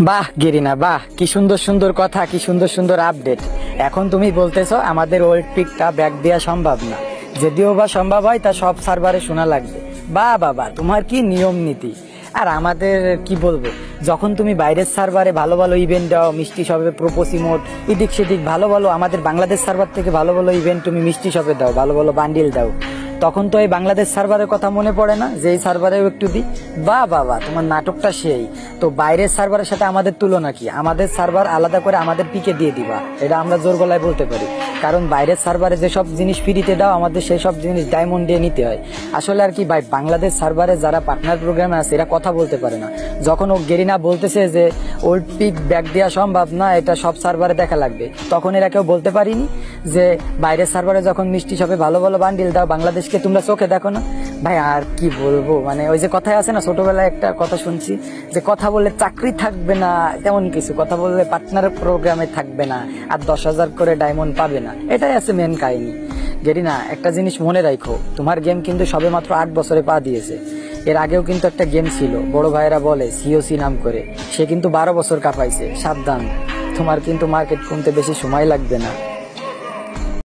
বাহ গেরিনা, বাহ, কি সুন্দর সুন্দর কথা, কি সুন্দর সুন্দর আপডেট। এখন তুমি বলতেছো আমাদের ওল্ড পিকটা ব্যাক দেওয়া সম্ভব না, যদিও বা সম্ভব হয় তা সব সার্ভারে শোনা লাগবে। বাহ বাবা, তোমার কি নিয়ম নীতি। আর আমাদের কি বলবো, যখন তুমি বাইরের সার্ভারে ভালো ভালো ইভেন্ট দাও, মিষ্টি শপে প্রোপোসি মোড এদিক সেদিক ভালো ভালো, আমাদের বাংলাদেশ সার্ভার থেকে ভালো ভালো ইভেন্ট তুমি মিষ্টি শপে দাও, ভালো ভালো বান্ডিল দাও, তখন তো এই বাংলাদেশ সার্ভারের কথা মনে পড়ে না যে এই সার্ভারেও একটু দিই। বাহ বাবা, তোমার নাটকটা সেই। তো বাইরের সার্ভারের সাথে আমাদের তুলনা কি? আমাদের সার্ভার আলাদা করে আমাদের পিকে দিয়ে দিবা, এটা আমরা জোর গলায় বলতে পারি। কারণ বাইরের সার্ভারে যেসব জিনিস ফ্রিতে দাও, আমাদের সেই সব জিনিস ডায়মন্ড দিয়ে নিতে হয়। আসলে আর কি ভাই, বাংলাদেশ সার্ভারে যারা পার্টনার প্রোগ্রামে আছে এরা কথা বলতে পারে না। যখন ও গেরিনা বলতেছে যে ওল্ড পিক ব্যাক দেওয়া সম্ভব না, এটা সব সার্ভারে দেখা লাগবে, তখন এরা কেউ বলতে পারিনি যে বাইরের সার্ভারে যখন মিষ্টি শপে ভালো ভালো বান্ডিল দাও, বাংলাদেশকে তোমরা চোখে দেখো না। ভাই আর কি বলবো, মানে ওই যে কথায় আছে না, ছোটবেলায় একটা কথা শুনছি যে কথা বললে চাকরি থাকবে না, তেমন কিছু কথা বললে পার্টনার প্রোগ্রামে থাকবে না, আর 10,000 করে ডায়মন্ড পাবে না, এটাই আছে মেন কাহিনী। গেরিনা, একটা জিনিস মনে রাখো, তোমার গেম কিন্তু সবে মাত্র 8 বছরে পা দিয়েছে। এর আগেও কিন্তু একটা গেম ছিল, বড় ভাইয়েরা বলে সিওসি নাম করে, সে কিন্তু 12 বছর কাঁপাইছে। সাবধান, তোমার কিন্তু মার্কেট কমতে বেশি সময় লাগবে না।